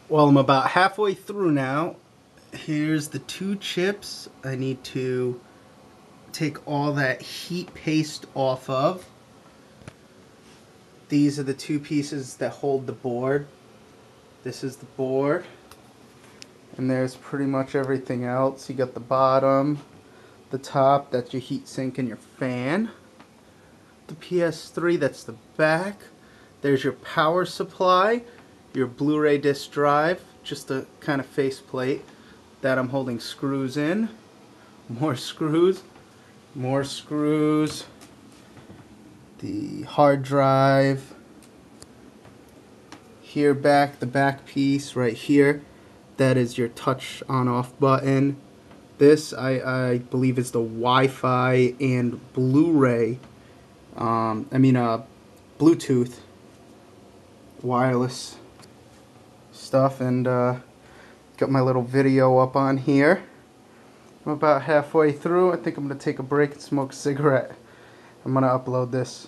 Well, I'm about halfway through now. Here's the two chips I need to take all that heat paste off of. These are the two pieces that hold the board. This is the board. And there's pretty much everything else. You got the bottom, the top, that's your heat sink and your fan. The PS3, that's the back. There's your power supply, your Blu-ray disc drive, just a kind of faceplate that I'm holding screws in. More screws, more screws. The hard drive. Here back, the back piece right here. That is your touch on off button. This I believe is the Wi-Fi and Blu-ray. Bluetooth wireless stuff, and got my little video up on here. I'm about halfway through. I think I'm gonna take a break and smoke a cigarette. I'm gonna upload this.